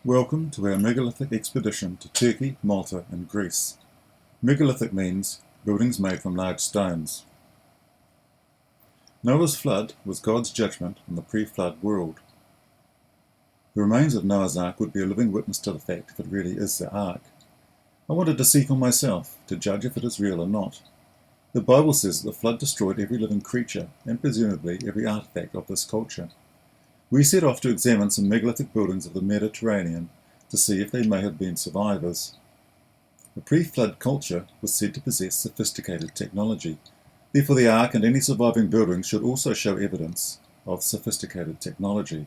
Welcome to our megalithic expedition to Turkey, Malta and Greece. Megalithic means buildings made from large stones. Noah's flood was God's judgment on the pre-flood world. The remains of Noah's Ark would be a living witness to the fact if it really is the Ark. I wanted to see for myself, to judge if it is real or not. The Bible says that the flood destroyed every living creature, and presumably every artifact of this culture. We set off to examine some megalithic buildings of the Mediterranean to see if they may have been survivors. The pre-flood culture was said to possess sophisticated technology. Therefore the Ark and any surviving buildings should also show evidence of sophisticated technology.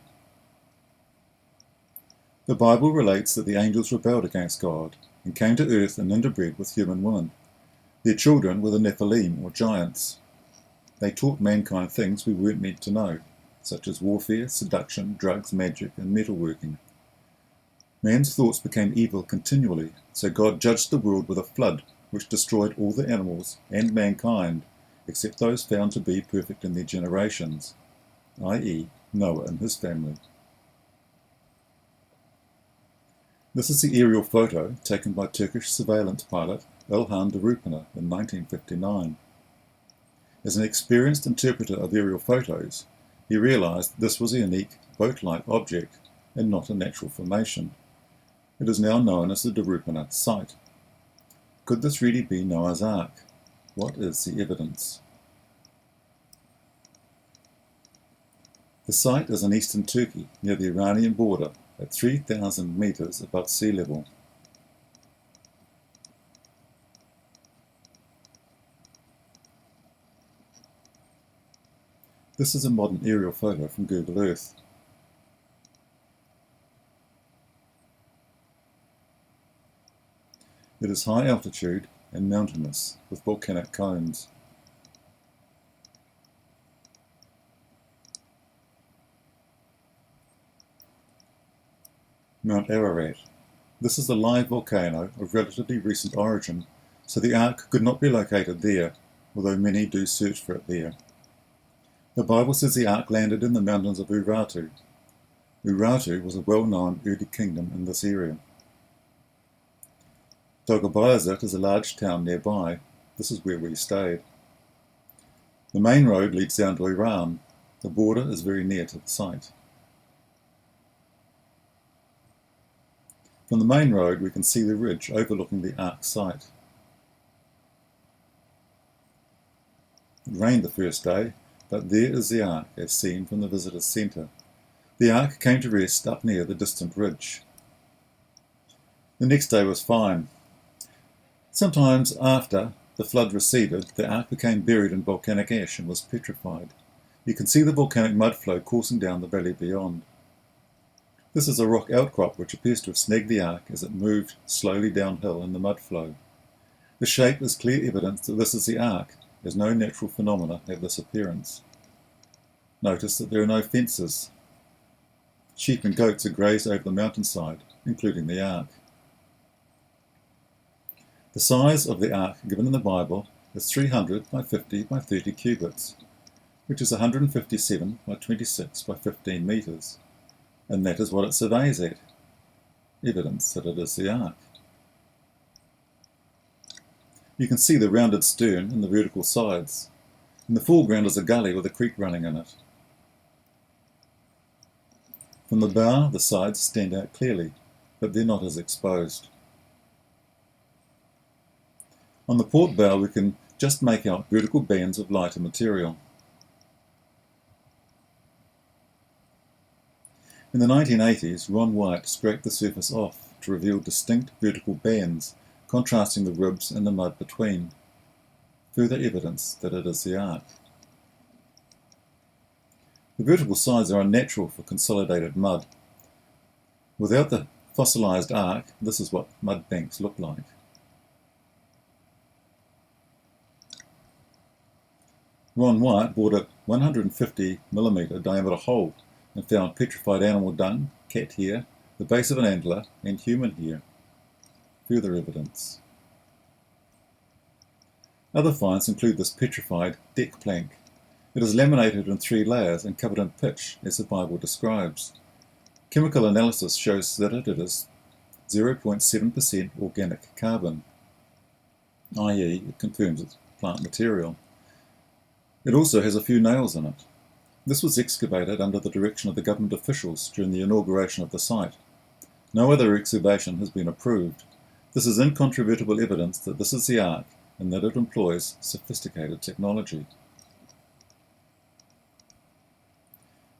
The Bible relates that the angels rebelled against God and came to earth and interbred with human women. Their children were the Nephilim, or giants. They taught mankind things we weren't meant to know, such as warfare, seduction, drugs, magic, and metalworking. Man's thoughts became evil continually, so God judged the world with a flood, which destroyed all the animals and mankind, except those found to be perfect in their generations, i.e., Noah and his family. This is the aerial photo taken by Turkish surveillance pilot Ilhan Durupinar in 1959. As an experienced interpreter of aerial photos, he realized this was a unique boat-like object and not a natural formation. It is now known as the Durupinar site. Could this really be Noah's Ark? What is the evidence? The site is in eastern Turkey, near the Iranian border, at 3,000 meters above sea level. This is a modern aerial photo from Google Earth. It is high altitude and mountainous, with volcanic cones. Mount Ararat. This is a live volcano of relatively recent origin, so the Ark could not be located there, although many do search for it there. The Bible says the Ark landed in the mountains of Urartu. Urartu was a well-known early kingdom in this area. Dolgobayazit is a large town nearby. This is where we stayed. The main road leads down to Iran. The border is very near to the site. From the main road we can see the ridge overlooking the Ark site. It rained the first day, but there is the Ark as seen from the visitors' centre. The Ark came to rest up near the distant ridge. The next day was fine. Sometimes after the flood receded, the Ark became buried in volcanic ash and was petrified. You can see the volcanic mud flow coursing down the valley beyond. This is a rock outcrop which appears to have snagged the Ark as it moved slowly downhill in the mud flow. The shape is clear evidence that this is the Ark, as no natural phenomena have this appearance. Notice that there are no fences. Sheep and goats are grazed over the mountainside, including the Ark. The size of the Ark given in the Bible is 300 by 50 by 30 cubits, which is 157 by 26 by 15 meters, and that is what it surveys at, evidence that it is the Ark. You can see the rounded stern and the vertical sides. In the foreground is a gully with a creek running in it. From the bow, the sides stand out clearly, but they're not as exposed. On the port bow we can just make out vertical bands of lighter material. In the 1980s, Ron White scraped the surface off to reveal distinct vertical bands, contrasting the ribs and the mud between. Further evidence that it is the Ark. The vertical sides are unnatural for consolidated mud. Without the fossilized Ark, this is what mud banks look like. Ron White bored a 150mm diameter hole and found petrified animal dung, cat hair, the base of an antler, and human hair. Further evidence. Other finds include this petrified deck plank. It is laminated in 3 layers and covered in pitch, as the Bible describes. Chemical analysis shows that it is 0.7% organic carbon, i.e. it confirms it's plant material. It also has a few nails in it. This was excavated under the direction of the government officials during the inauguration of the site. No other excavation has been approved. This is incontrovertible evidence that this is the Ark and that it employs sophisticated technology.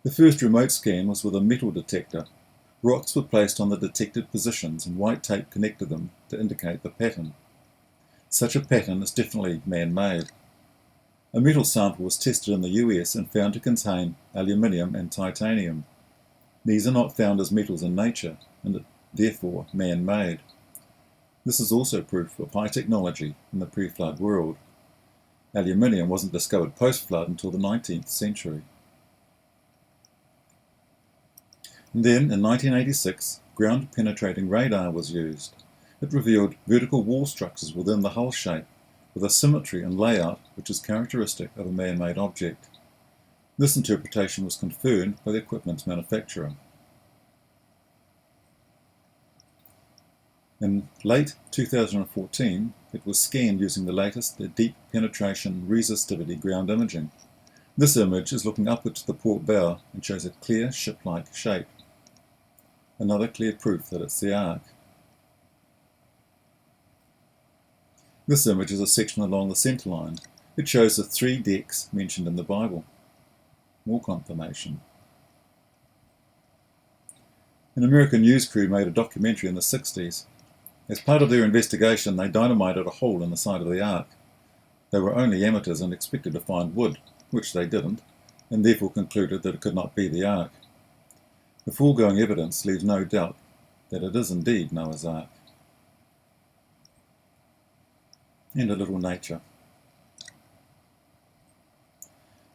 The first remote scan was with a metal detector. Rocks were placed on the detected positions and white tape connected them to indicate the pattern. Such a pattern is definitely man-made. A metal sample was tested in the US and found to contain aluminium and titanium. These are not found as metals in nature and are therefore man-made. This is also proof of high technology in the pre-flood world. Aluminium wasn't discovered post-flood until the 19th century. And then, in 1986, ground-penetrating radar was used. It revealed vertical wall structures within the hull shape, with a symmetry and layout which is characteristic of a man-made object. This interpretation was confirmed by the equipment manufacturer. In late 2014, it was scanned using the latest deep penetration resistivity ground imaging. This image is looking upward to the port bow and shows a clear ship-like shape. Another clear proof that it's the Ark. This image is a section along the centerline. It shows the 3 decks mentioned in the Bible. More confirmation. An American news crew made a documentary in the 60s. As part of their investigation, they dynamited a hole in the side of the Ark. They were only amateurs and expected to find wood, which they didn't, and therefore concluded that it could not be the Ark. The foregoing evidence leaves no doubt that it is indeed Noah's Ark. And a little nature.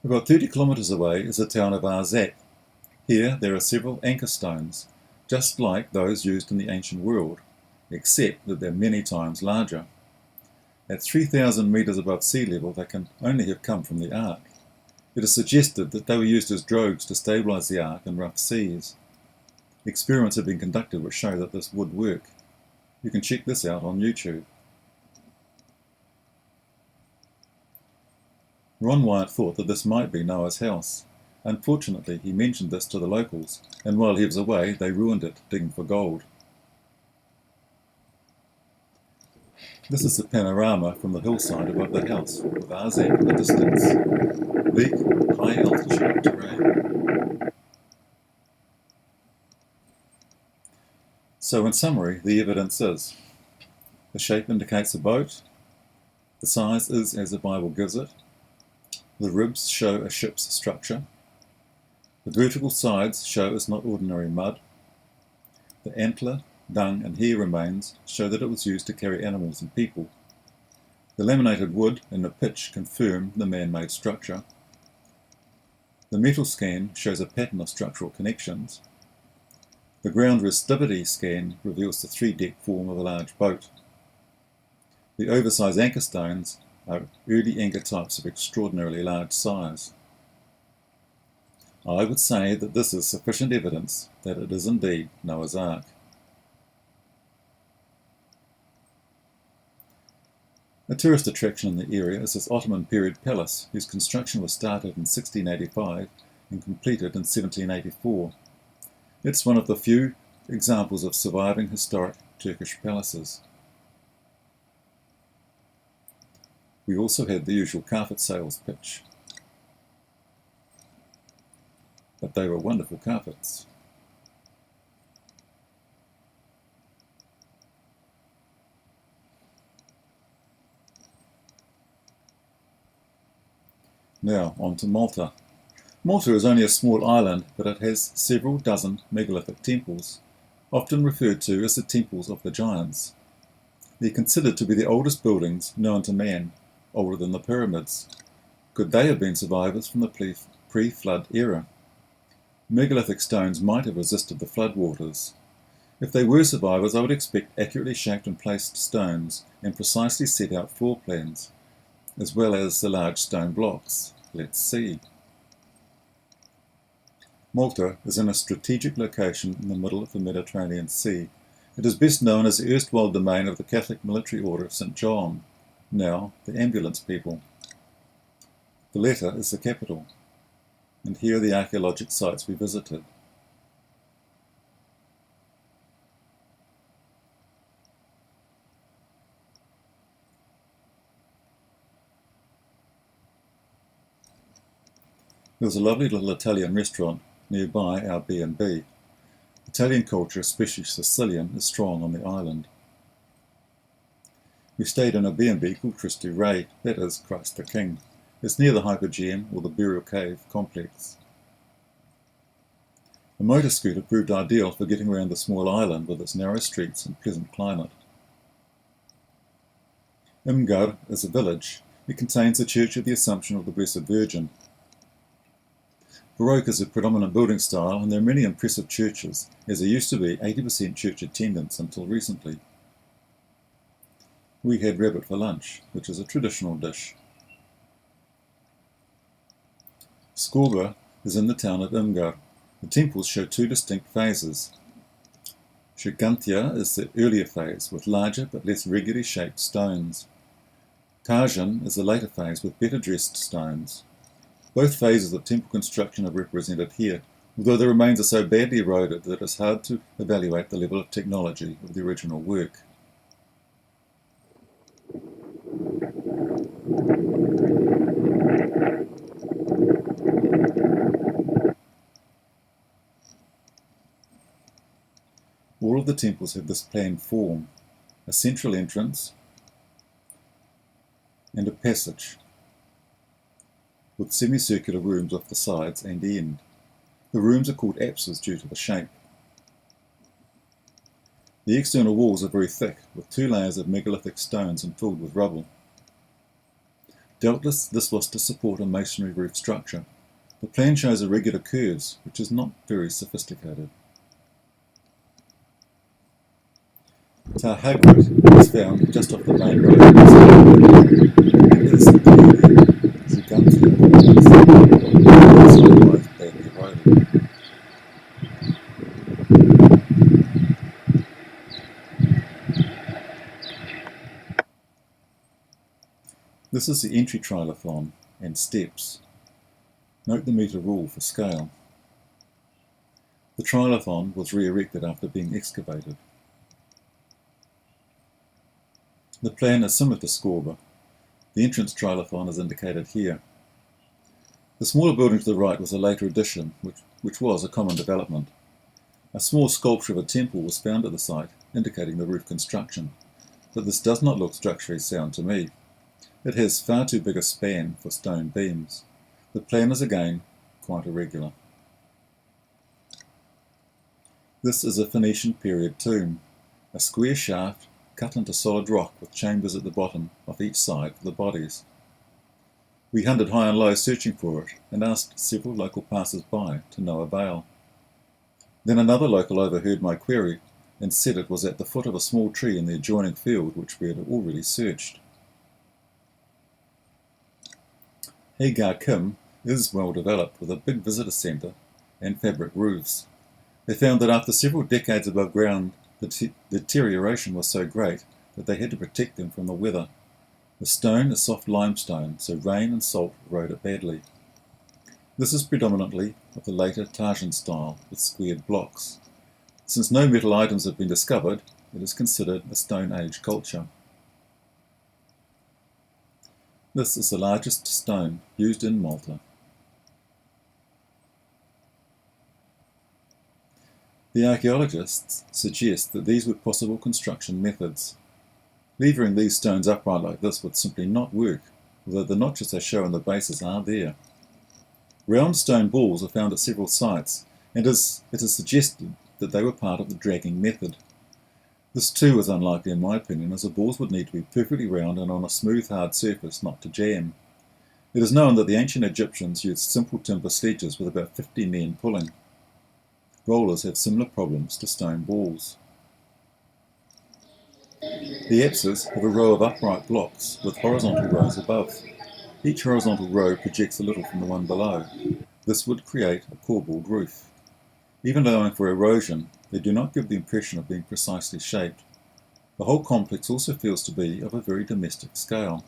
About 30 kilometres away is the town of Arzak. Here there are several anchor stones, just like those used in the ancient world, except that they're many times larger. At 3,000 metres above sea level, they can only have come from the Ark. It is suggested that they were used as drogues to stabilise the Ark in rough seas. Experiments have been conducted which show that this would work. You can check this out on YouTube. Ron Wyatt thought that this might be Noah's house. Unfortunately, he mentioned this to the locals, and while he was away, they ruined it digging for gold. This is the panorama from the hillside above the house, with Arzak in the distance. Bleak, high-altitude terrain. So in summary, the evidence is: the shape indicates a boat, the size is as the Bible gives it, the ribs show a ship's structure, the vertical sides show it's not ordinary mud, the antler, dung and hair remains show that it was used to carry animals and people, the laminated wood and the pitch confirm the man-made structure, the metal scan shows a pattern of structural connections, the ground resistivity scan reveals the 3-deck form of a large boat, the oversized anchor stones are early anchor types of extraordinarily large size. I would say that this is sufficient evidence that it is indeed Noah's Ark. A tourist attraction in the area is this Ottoman period palace, whose construction was started in 1685 and completed in 1784. It's one of the few examples of surviving historic Turkish palaces. We also had the usual carpet sales pitch, but they were wonderful carpets. Now on to Malta. Malta is only a small island, but it has several dozen megalithic temples, often referred to as the temples of the giants. They're considered to be the oldest buildings known to man, older than the pyramids. Could they have been survivors from the pre-flood era? Megalithic stones might have resisted the floodwaters. If they were survivors, I would expect accurately shaped and placed stones and precisely set out floor plans, as well as the large stone blocks. Let's see. Malta is in a strategic location in the middle of the Mediterranean Sea. It is best known as the erstwhile domain of the Catholic Military Order of St. John, now the Ambulance People. Valletta is the capital, and here are the archaeologic sites we visited. There was a lovely little Italian restaurant nearby our B&B. Italian culture, especially Sicilian, is strong on the island. We stayed in a B&B called Cristo Rey, that is, Christ the King. It's near the Hypogeum or the Burial Cave complex. A motor scooter proved ideal for getting around the small island with its narrow streets and pleasant climate. Imgar is a village. It contains the Church of the Assumption of the Blessed Virgin. Baroque is a predominant building style, and there are many impressive churches, as there used to be 80% church attendance until recently. We had rabbit for lunch, which is a traditional dish. Skorba is in the town of Imgar. The temples show two distinct phases. Ggantija is the earlier phase, with larger but less regularly shaped stones. Tarxien is the later phase, with better dressed stones. Both phases of temple construction are represented here, although the remains are so badly eroded that it is hard to evaluate the level of technology of the original work. All of the temples have this planned form, a central entrance and a passage, with semicircular rooms off the sides and end. The rooms are called apses due to the shape. The external walls are very thick, with 2 layers of megalithic stones and filled with rubble. Doubtless this was to support a masonry roof structure. The plan shows irregular curves, which is not very sophisticated. Hagrat is found just off the main road. It is the Ggantija, otherwise badly eroded. This is the entry trilithon and steps. Note the metre rule for scale. The trilithon was re-erected after being excavated. The plan is similar to Skorba. The entrance trilithon is indicated here. The smaller building to the right was a later addition, which was a common development. A small sculpture of a temple was found at the site, indicating the roof construction, but this does not look structurally sound to me. It has far too big a span for stone beams. The plan is again quite irregular. This is a Phoenician period tomb, a square shaft cut into solid rock with chambers at the bottom of each side for the bodies. We hunted high and low searching for it and asked several local passers-by to no avail. Then another local overheard my query and said it was at the foot of a small tree in the adjoining field which we had already searched. Hagar Qim is well developed with a big visitor centre and fabric roofs. They found that after several decades above ground, the deterioration was so great that they had to protect them from the weather. The stone is soft limestone, so rain and salt erode it badly. This is predominantly of the later Tarxien style with squared blocks. Since no metal items have been discovered, it is considered a Stone Age culture. This is the largest stone used in Malta. The archaeologists suggest that these were possible construction methods. Levering these stones upright like this would simply not work, although the notches they show on the bases are there. Round stone balls are found at several sites, and it is suggested that they were part of the dragging method. This too is unlikely in my opinion, as the balls would need to be perfectly round and on a smooth hard surface not to jam. It is known that the ancient Egyptians used simple timber sledges with about 50 men pulling. Rollers have similar problems to stone balls. The apses have a row of upright blocks with horizontal rows above. Each horizontal row projects a little from the one below. This would create a corbelled roof. Even allowing for erosion, they do not give the impression of being precisely shaped. The whole complex also feels to be of a very domestic scale.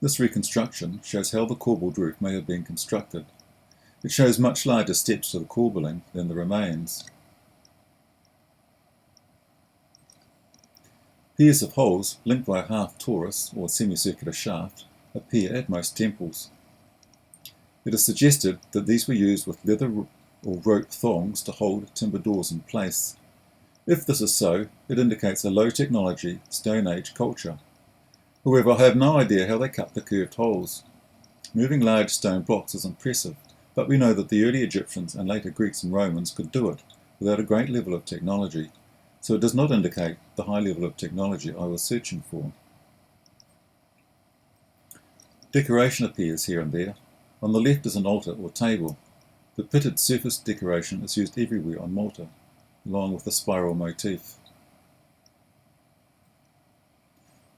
This reconstruction shows how the corbelled roof may have been constructed. It shows much larger steps to the corbelling than the remains. Pairs of holes linked by a half torus or semicircular shaft appear at most temples. It is suggested that these were used with leather or rope thongs to hold timber doors in place. If this is so, it indicates a low technology Stone Age culture. However, I have no idea how they cut the curved holes. Moving large stone blocks is impressive, but we know that the early Egyptians and later Greeks and Romans could do it without a great level of technology, so it does not indicate the high level of technology I was searching for. Decoration appears here and there. On the left is an altar or table. The pitted surface decoration is used everywhere on Malta, along with the spiral motif.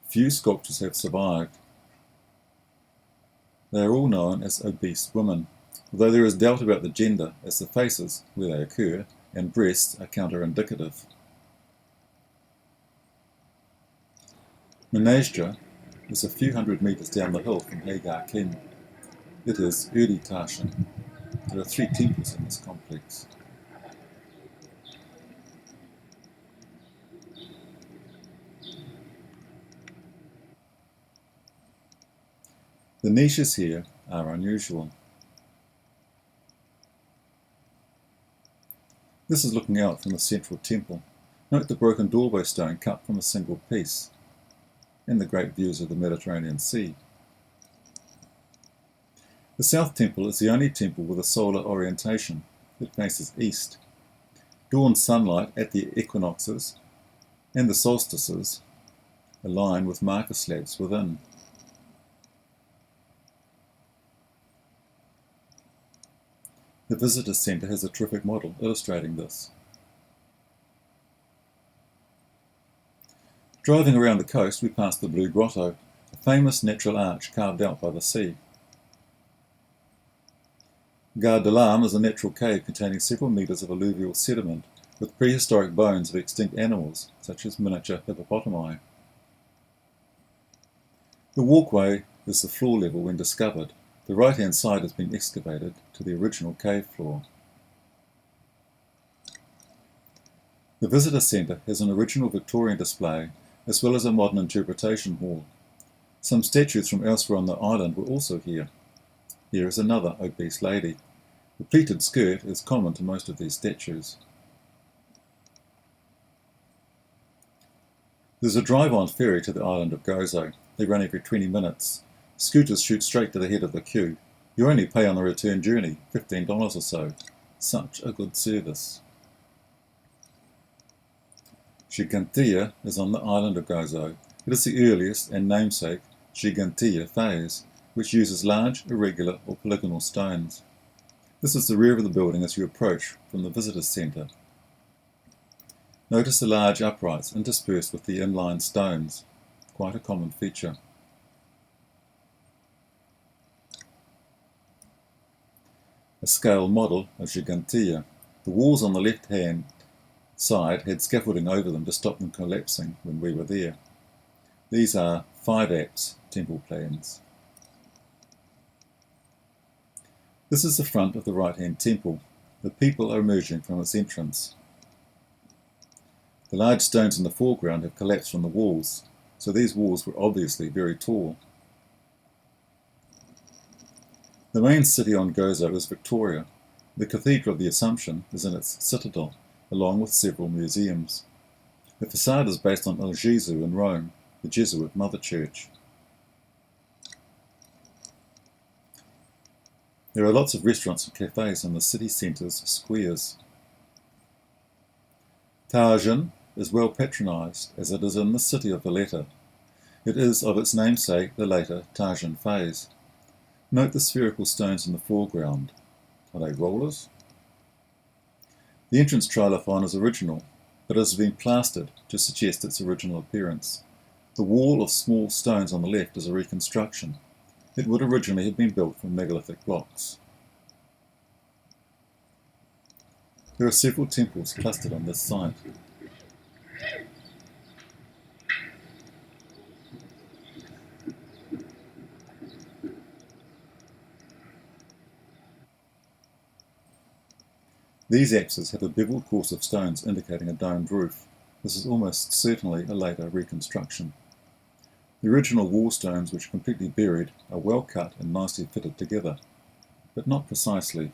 Few sculptures have survived. They are all known as obese women, although there is doubt about the gender, as the faces, where they occur, and breasts are counterindicative. Mnajdra is a few hundred metres down the hill from Hagar Qim. It is early Tarxien. There are 3 temples in this complex. The niches here are unusual. This is looking out from the central temple. Note the broken doorway stone cut from a single piece, and the great views of the Mediterranean Sea. The south temple is the only temple with a solar orientation. It faces east. Dawn sunlight at the equinoxes and the solstices align with marker slabs within. The visitor centre has a terrific model illustrating this. Driving around the coast, we pass the Blue Grotto, a famous natural arch carved out by the sea. Gar Dalaam is a natural cave containing several metres of alluvial sediment with prehistoric bones of extinct animals, such as miniature hippopotami. The walkway is the floor level when discovered. The right-hand side has been excavated to the original cave floor. The visitor centre has an original Victorian display as well as a modern interpretation hall. Some statues from elsewhere on the island were also here. Here is another obese lady. The pleated skirt is common to most of these statues. There's a drive-on ferry to the island of Gozo. They run every 20 minutes. Scooters shoot straight to the head of the queue. You only pay on the return journey, $15 or so. Such a good service. Ggantija is on the island of Gozo. It is the earliest and namesake Ggantija phase, which uses large, irregular or polygonal stones. This is the rear of the building as you approach from the visitors centre. Notice the large uprights interspersed with the inline stones, quite a common feature. A scale model of Ggantija. The walls on the left-hand side had scaffolding over them to stop them collapsing when we were there. These are 5 apse temple plans. This is the front of the right-hand temple. The people are emerging from its entrance. The large stones in the foreground have collapsed from the walls, so these walls were obviously very tall. The main city on Gozo is Victoria. The Cathedral of the Assumption is in its citadel, along with several museums. The facade is based on El Gesù in Rome, the Jesuit mother church. There are lots of restaurants and cafes in the city centre's squares. Tarxien is well patronised, as it is in the city of the latter. It is of its namesake the later Tarxien phase. Note the spherical stones in the foreground. Are they rollers? The entrance trilithon is original, but it has been plastered to suggest its original appearance. The wall of small stones on the left is a reconstruction. It would originally have been built from megalithic blocks. There are several temples clustered on this site. These apses have a beveled course of stones indicating a domed roof. This is almost certainly a later reconstruction. The original wall stones, which are completely buried, are well cut and nicely fitted together, but not precisely.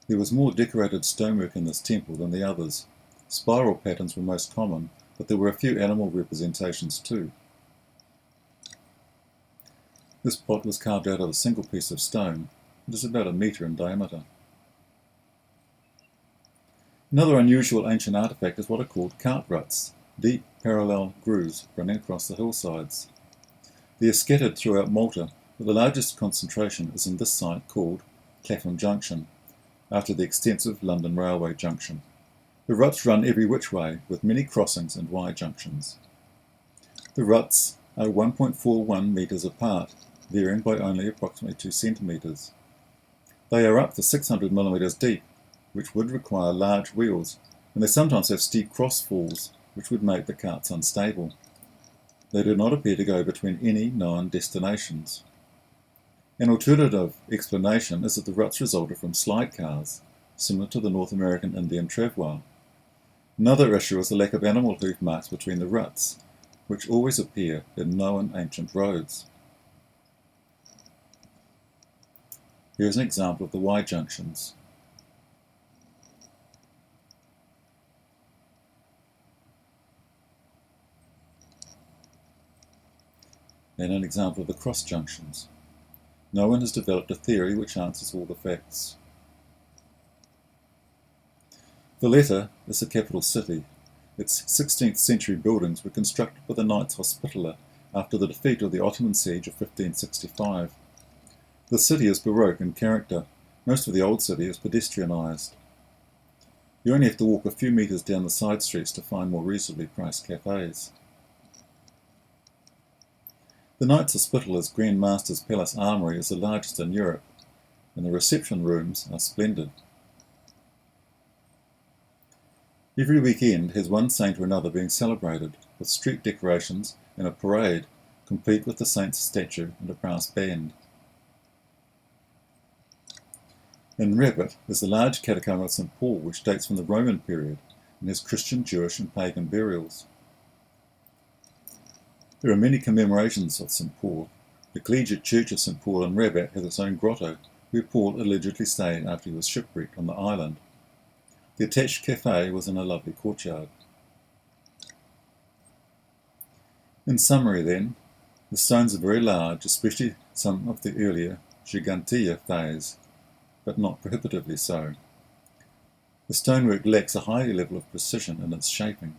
There was more decorated stonework in this temple than the others. Spiral patterns were most common, but there were a few animal representations too. This pot was carved out of a single piece of stone. It is about 1 metre in diameter. Another unusual ancient artefact is what are called cart ruts, deep parallel grooves running across the hillsides. They are scattered throughout Malta, but the largest concentration is in this site called Clapham Junction, after the extensive London Railway junction. The ruts run every which way, with many crossings and Y junctions. The ruts are 1.41 metres apart, varying by only approximately 2 centimetres. They are up to 600 millimetres deep, which would require large wheels, and they sometimes have steep crossfalls, which would make the carts unstable. They do not appear to go between any known destinations. An alternative explanation is that the ruts resulted from slide cars, similar to the North American Indian travois. Another issue is the lack of animal hoof marks between the ruts, which always appear in known ancient roads. Here is an example of the Y junctions. And an example of the cross junctions. No one has developed a theory which answers all the facts. Valletta is the capital city. Its 16th century buildings were constructed by the Knights Hospitaller after the defeat of the Ottoman siege of 1565. The city is Baroque in character. Most of the old city is pedestrianised. You only have to walk a few metres down the side streets to find more reasonably priced cafes. The Knights Hospitaller's Grand Master's Palace Armoury is the largest in Europe, and the reception rooms are splendid. Every weekend has one saint or another being celebrated, with street decorations and a parade, complete with the saint's statue and a brass band. In Rabat is the large catacomb of St. Paul, which dates from the Roman period and has Christian, Jewish and pagan burials. There are many commemorations of St. Paul. The collegiate church of St. Paul in Rabat has its own grotto, where Paul allegedly stayed after he was shipwrecked on the island. The attached cafe was in a lovely courtyard. In summary then, the stones are very large, especially some of the earlier Ggantija phase, but not prohibitively so. The stonework lacks a high level of precision in its shaping.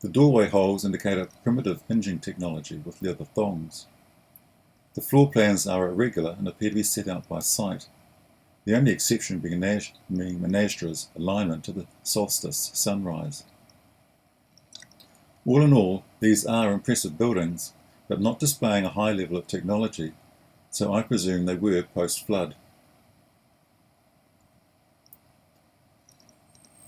The doorway holes indicate a primitive hinging technology with leather thongs. The floor plans are irregular and appear to be set out by sight, the only exception being Mnadra's alignment to the solstice sunrise. All in all, these are impressive buildings, but not displaying a high level of technology, so I presume they were post-flood.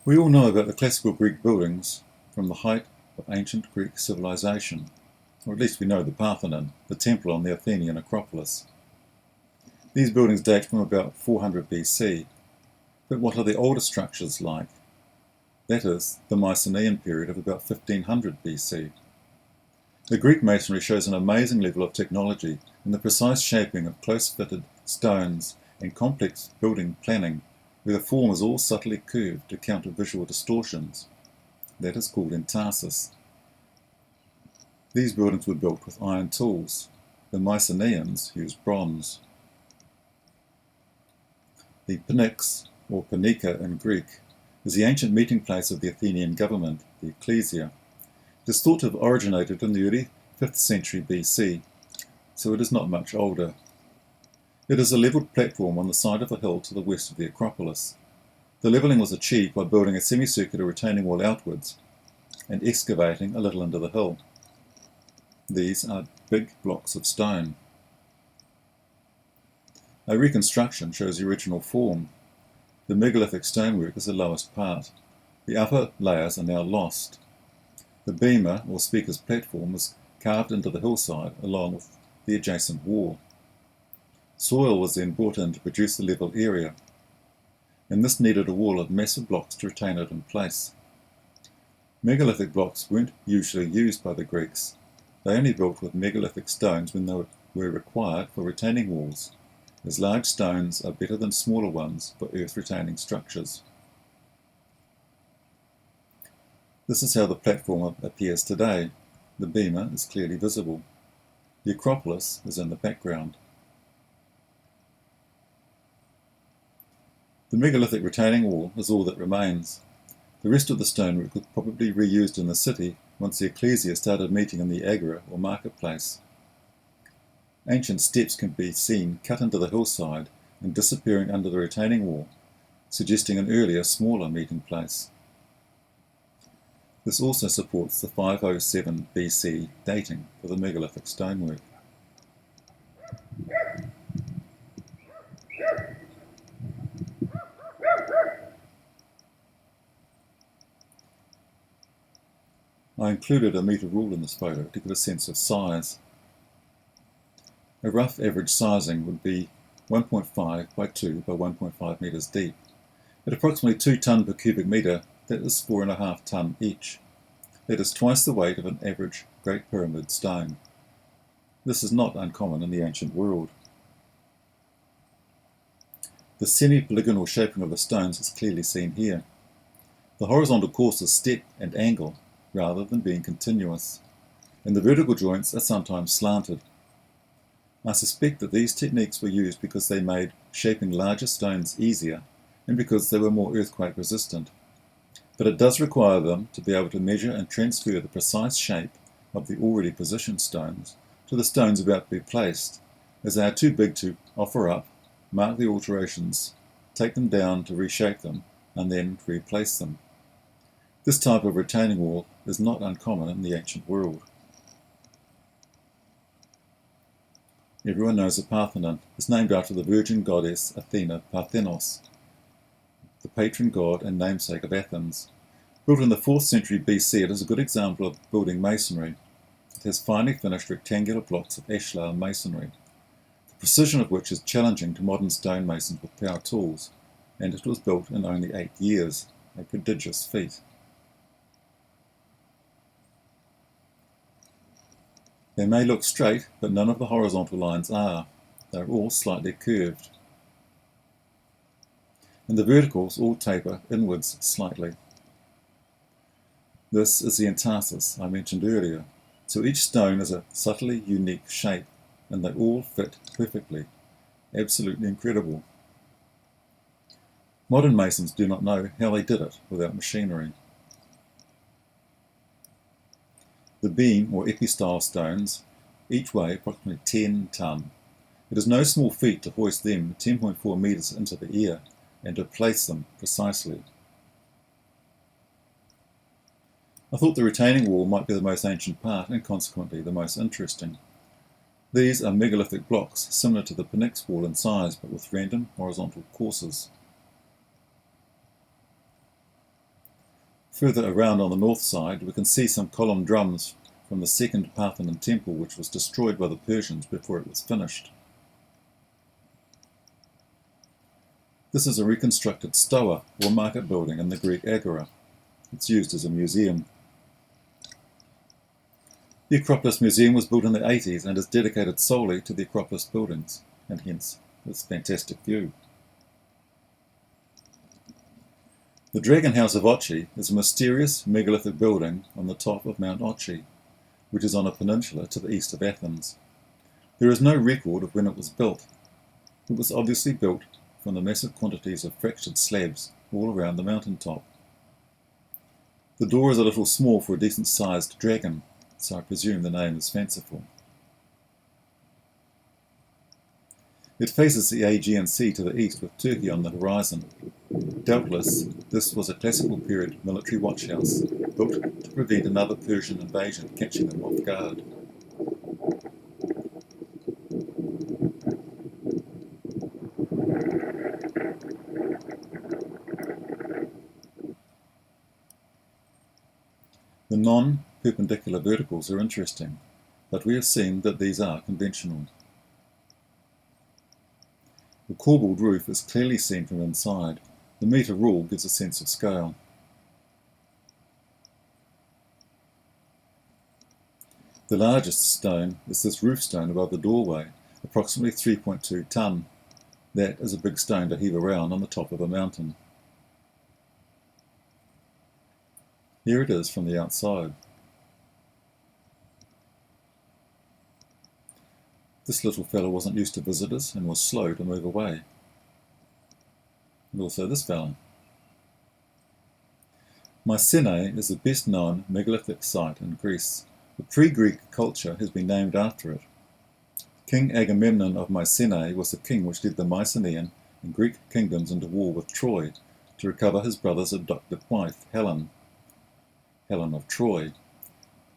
We all know about the classical Greek buildings from the height of ancient Greek civilization, or at least we know the Parthenon, the temple on the Athenian Acropolis. These buildings date from about 400 BC, but what are the older structures like? That is, the Mycenean period of about 1500 BC. The Greek masonry shows an amazing level of technology in the precise shaping of close-fitted stones and complex building planning, where the form is all subtly curved to counter visual distortions. That is called entasis. These buildings were built with iron tools. The Mycenaeans used bronze. The Pnyx, or Pinika in Greek, is the ancient meeting place of the Athenian government, the ecclesia. It is thought to have originated in the early 5th century BC, so it is not much older. It is a levelled platform on the side of a hill to the west of the Acropolis. The levelling was achieved by building a semicircular retaining wall outwards and excavating a little into the hill. These are big blocks of stone. A reconstruction shows the original form. The megalithic stonework is the lowest part. The upper layers are now lost. The bema, or speaker's platform, was carved into the hillside along with the adjacent wall. Soil was then brought in to produce the level area, and this needed a wall of massive blocks to retain it in place. Megalithic blocks weren't usually used by the Greeks. They only built with megalithic stones when they were required for retaining walls, as large stones are better than smaller ones for earth-retaining structures. This is how the platform appears today. The bema is clearly visible. The Acropolis is in the background. The megalithic retaining wall is all that remains. The rest of the stonework was probably reused in the city once the ecclesia started meeting in the agora or marketplace. Ancient steps can be seen cut into the hillside and disappearing under the retaining wall, suggesting an earlier, smaller meeting place. This also supports the 507 BC dating for the megalithic stonework. I included a metre rule in this photo to give a sense of size. A rough average sizing would be 1.5 by 2 by 1.5 metres deep. At approximately 2 tonne per cubic metre, that is 4.5 tonne each. That is twice the weight of an average Great Pyramid stone. This is not uncommon in the ancient world. The semi-polygonal shaping of the stones is clearly seen here. The horizontal courses step and angle rather than being continuous, and the vertical joints are sometimes slanted. I suspect that these techniques were used because they made shaping larger stones easier and because they were more earthquake resistant. But it does require them to be able to measure and transfer the precise shape of the already positioned stones to the stones about to be placed, as they are too big to offer up, mark the alterations, take them down to reshape them, and then replace them. This type of retaining wall is not uncommon in the ancient world. Everyone knows the Parthenon is named after the virgin goddess Athena Parthenos, the patron god and namesake of Athens. Built in the 4th century BC, it is a good example of building masonry. It has finely finished rectangular blocks of ashlar masonry, the precision of which is challenging to modern stonemasons with power tools, and it was built in only 8 years, a prodigious feat. They may look straight, but none of the horizontal lines are. They are all slightly curved. And the verticals all taper inwards slightly. This is the entasis I mentioned earlier. So each stone is a subtly unique shape, and they all fit perfectly. Absolutely incredible. Modern masons do not know how they did it without machinery. The beam or epistyle stones each weigh approximately 10 tonne. It is no small feat to hoist them 10.4 metres into the air and to place them precisely. I thought the retaining wall might be the most ancient part and consequently the most interesting. These are megalithic blocks similar to the Pnyx wall in size but with random horizontal courses. Further around on the north side we can see some column drums from the second Parthenon temple which was destroyed by the Persians before it was finished. This is a reconstructed stoa or market building in the Greek agora. It's used as a museum. The Acropolis Museum was built in the 80s and is dedicated solely to the Acropolis buildings, and hence this fantastic view. The Dragon House of Ochi is a mysterious megalithic building on the top of Mount Ochi, which is on a peninsula to the east of Athens. There is no record of when it was built. It was obviously built from the massive quantities of fractured slabs all around the mountain top. The door is a little small for a decent-sized dragon, so I presume the name is fanciful. It faces the Aegean Sea to the east with Turkey on the horizon. Doubtless, this was a classical period military watchhouse, built to prevent another Persian invasion catching them off guard. non-perpendicular verticals are interesting, but we have seen that these are conventional. The corbelled roof is clearly seen from inside. The metre rule gives a sense of scale. The largest stone is this roof stone above the doorway, approximately 3.2 tonne. That is a big stone to heave around on the top of a mountain. Here it is from the outside. This little fellow wasn't used to visitors and was slow to move away. And also this fellow. Myceneae is the best known megalithic site in Greece. The pre-Greek culture has been named after it. King Agamemnon of Mycenae was the king which led the Mycenean and Greek kingdoms into war with Troy to recover his brother's adopted wife, Helen of Troy.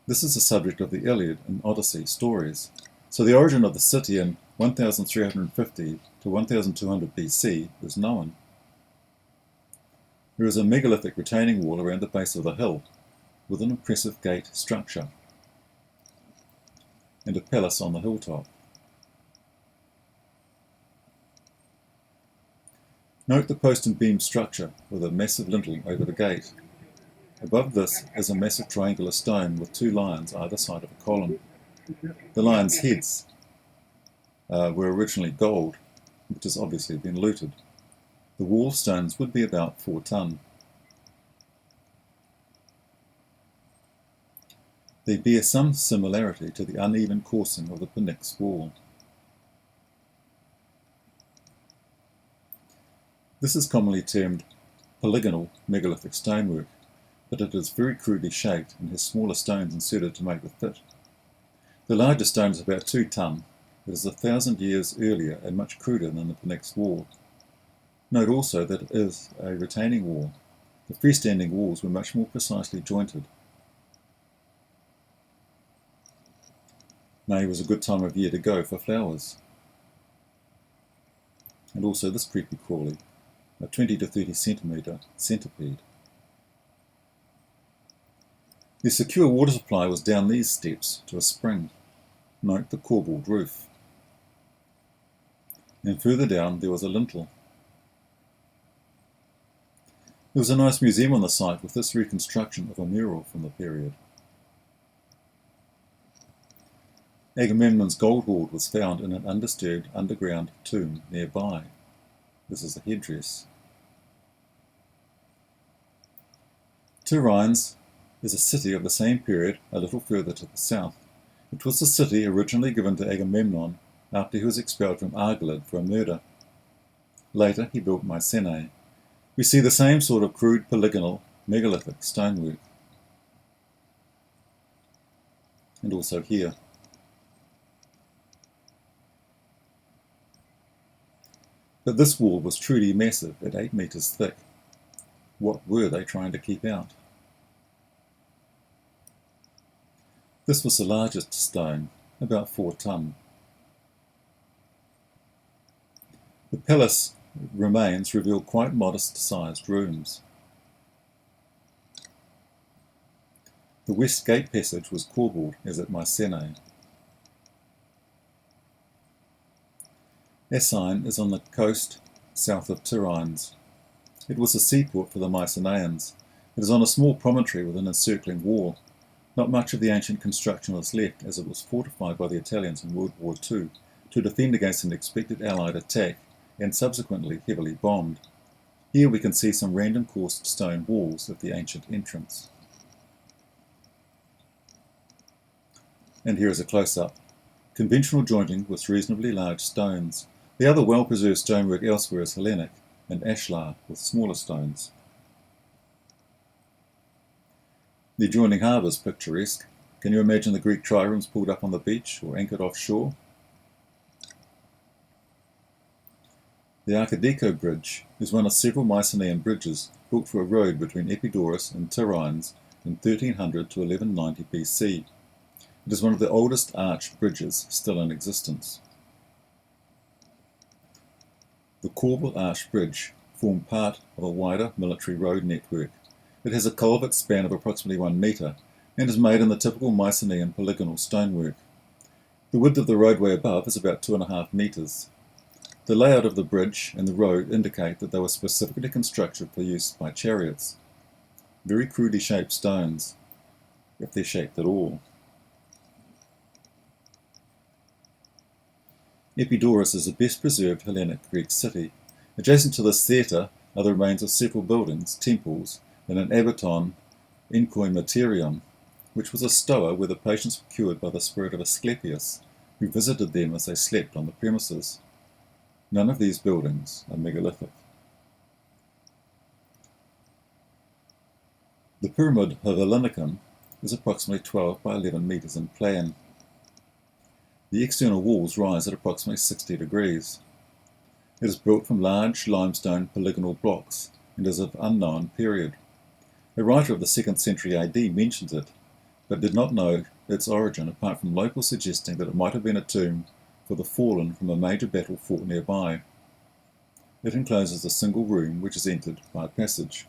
This is the subject of the Iliad and Odyssey stories. So the origin of the city in 1350 to 1200 BC is known. There is a megalithic retaining wall around the base of the hill, with an impressive gate structure, and a palace on the hilltop. Note the post and beam structure with a massive lintel over the gate. Above this is a massive triangular stone with two lions either side of a column. The lions' heads were originally gold, which has obviously been looted. The wall stones would be about 4 tonne. They bear some similarity to the uneven coursing of the Pnyx wall. This is commonly termed polygonal megalithic stonework, but it is very crudely shaped and has smaller stones inserted to make the fit. The largest stone is about 2 tonne. It is 1,000 years earlier and much cruder than the Pnyx wall. Note also that it is a retaining wall. The freestanding walls were much more precisely jointed. May was a good time of year to go for flowers. And also this creepy crawly, a 20 to 30 centimetre centipede. The secure water supply was down these steps to a spring. Note the corbelled roof. And further down there was a lintel. There was a nice museum on the site with this reconstruction of a mural from the period. Agamemnon's gold hoard was found in an undisturbed underground tomb nearby. This is the headdress. Tyrins is a city of the same period a little further to the south. It was the city originally given to Agamemnon after he was expelled from Argolid for a murder. Later he built Myceneae. We see the same sort of crude polygonal megalithic stonework. And also here. But this wall was truly massive, at 8 metres thick. What were they trying to keep out? This was the largest stone, about 4 tonne. The palace remains reveal quite modest-sized rooms. The west gate passage was corbelled as at Mycenae. Asine is on the coast south of Tyrins. It was a seaport for the Mycenaeans. It is on a small promontory with an encircling wall. Not much of the ancient construction was left, as it was fortified by the Italians in World War II to defend against an expected Allied attack, and subsequently heavily bombed. Here we can see some random coursed stone walls of the ancient entrance. And here is a close-up. Conventional jointing with reasonably large stones. The other well-preserved stonework elsewhere is Hellenic and ashlar with smaller stones. The adjoining harbour is picturesque. Can you imagine the Greek triremes pulled up on the beach or anchored offshore? The Archideko Bridge is one of several Mycenaean bridges built for a road between Epidauros and Tyrins in 1300 to 1190 BC. It is one of the oldest arched bridges still in existence. The corbel arched bridge formed part of a wider military road network. It has a culvert span of approximately 1 metre and is made in the typical Mycenean polygonal stonework. The width of the roadway above is about 2.5 metres. The layout of the bridge and the road indicate that they were specifically constructed for use by chariots. Very crudely shaped stones, if they're shaped at all. Epidauros is the best preserved Hellenic Greek city. Adjacent to this theatre are the remains of several buildings, temples, and an abaton enkoimaterion, which was a stoa where the patients were cured by the spirit of Asclepius, who visited them as they slept on the premises. None of these buildings are megalithic. The Pyramid of Hellinikon is approximately 12 by 11 metres in plan. The external walls rise at approximately 60 degrees. It is built from large limestone polygonal blocks and is of unknown period. A writer of the 2nd century AD mentions it, but did not know its origin apart from locals suggesting that it might have been a tomb for the fallen from a major battle fought nearby. It encloses a single room which is entered by a passage.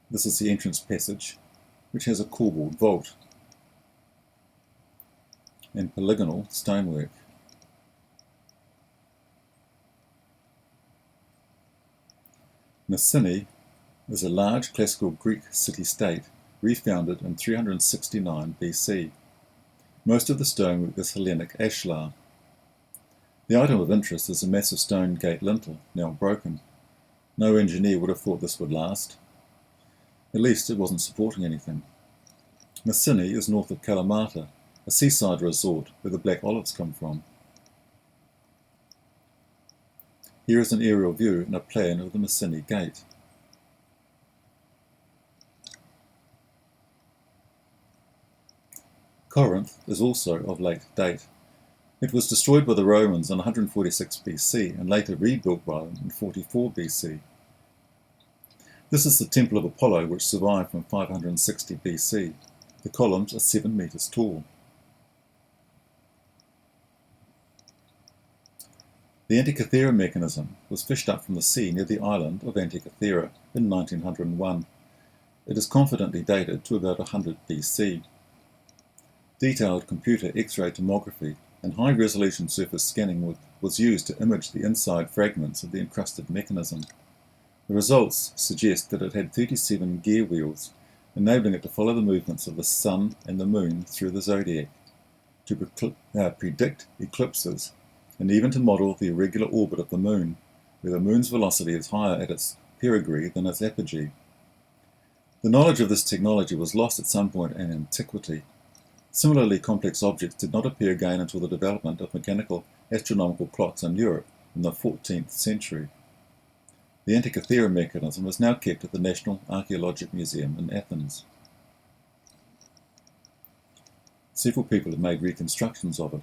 This is the entrance passage, which has a corbelled vault and polygonal stonework. Messini is a large classical Greek city-state refounded in 369 BC. Most of the stonework is Hellenic ashlar. The item of interest is a massive stone gate lintel, now broken. No engineer would have thought this would last. At least it wasn't supporting anything. Messini is north of Kalamata, a seaside resort where the black olives come from. Here is an aerial view and a plan of the Messini gate. Corinth is also of late date. It was destroyed by the Romans in 146 BC and later rebuilt by them in 44 BC. This is the Temple of Apollo, which survived from 560 BC. The columns are 7 metres tall. The Antikythera mechanism was fished up from the sea near the island of Antikythera in 1901. It is confidently dated to about 100 BC. Detailed computer X-ray tomography and high-resolution surface scanning was used to image the inside fragments of the encrusted mechanism. The results suggest that it had 37 gear wheels, enabling it to follow the movements of the Sun and the Moon through the zodiac, to predict eclipses, and even to model the irregular orbit of the Moon, where the Moon's velocity is higher at its perigee than its apogee. The knowledge of this technology was lost at some point in antiquity. Similarly complex objects did not appear again until the development of mechanical astronomical clocks in Europe in the 14th century. The Antikythera mechanism is now kept at the National Archaeological Museum in Athens. Several people have made reconstructions of it.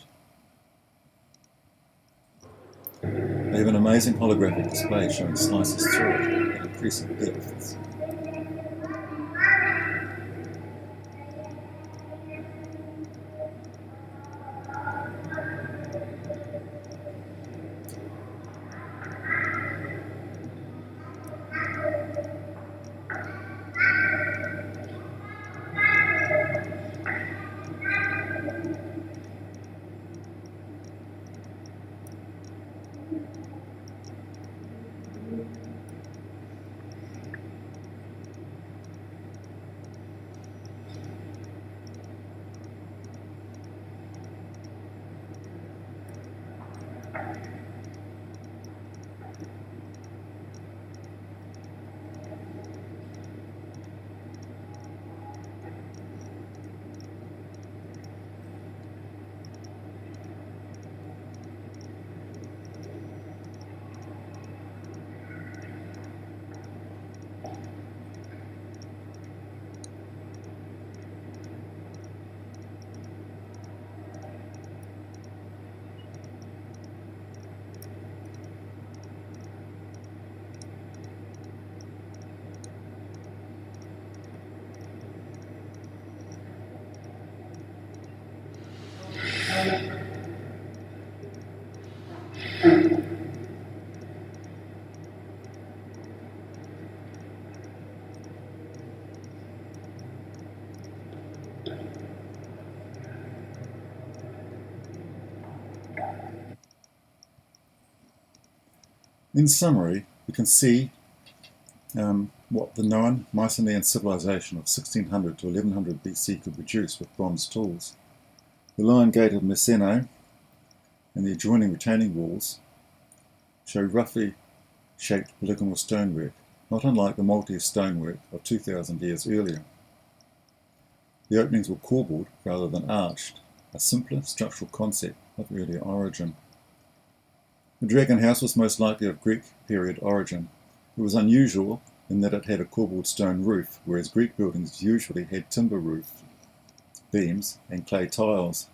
They have an amazing holographic display showing slices through it at impressive depths. In summary, we can see what the known Mycenean civilization of 1600 to 1100 BC could produce with bronze tools. The Lion Gate of Myceneae and the adjoining retaining walls show roughly shaped polygonal stonework, not unlike the Maltese stonework of 2,000 years earlier. The openings were corbelled rather than arched, a simpler structural concept of earlier origin. The dragon house was most likely of Greek period origin. It was unusual in that it had a corbelled stone roof, whereas Greek buildings usually had timber roof beams and clay tiles.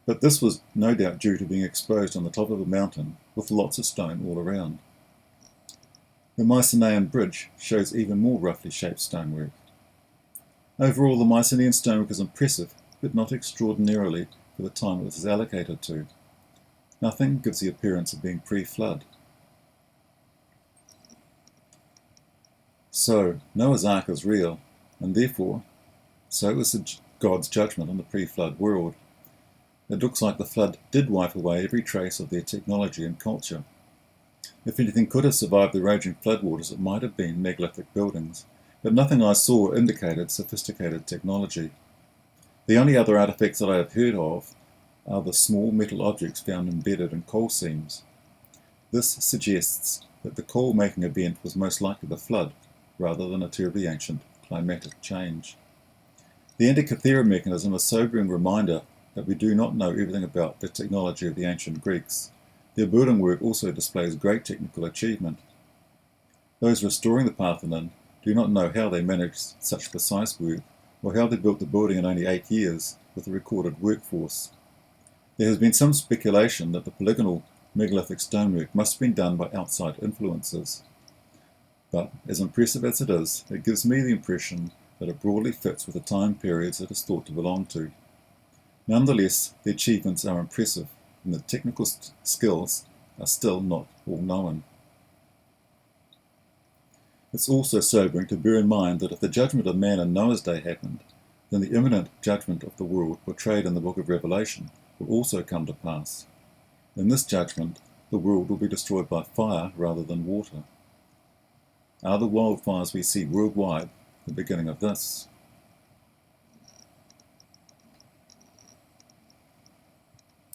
But this was no doubt due to being exposed on the top of a mountain with lots of stone all around. The Mycenaean bridge shows even more roughly shaped stonework. Overall, the Mycenaean stonework is impressive, but not extraordinarily for the time it was allocated to. Nothing gives the appearance of being pre-flood. So, Noah's Ark is real, and therefore, so is God's judgment on the pre-flood world. It looks like the flood did wipe away every trace of their technology and culture. If anything could have survived the raging floodwaters, it might have been megalithic buildings, but nothing I saw indicated sophisticated technology. The only other artifacts that I have heard of are the small metal objects found embedded in coal seams. This suggests that the coal-making event was most likely the flood, rather than a terribly ancient climatic change. The Antikythera mechanism is a sobering reminder that we do not know everything about the technology of the ancient Greeks. Their building work also displays great technical achievement. Those restoring the Parthenon do not know how they managed such precise work, or how they built the building in only 8 years with a recorded workforce. There has been some speculation that the polygonal megalithic stonework must have been done by outside influences. But, as impressive as it is, it gives me the impression that it broadly fits with the time periods it is thought to belong to. Nonetheless, the achievements are impressive, and the technical skills are still not all known. It's also sobering to bear in mind that if the judgment of man in Noah's day happened, then the imminent judgment of the world portrayed in the book of Revelation will also come to pass. In this judgment, the world will be destroyed by fire rather than water. Are the wildfires we see worldwide the beginning of this?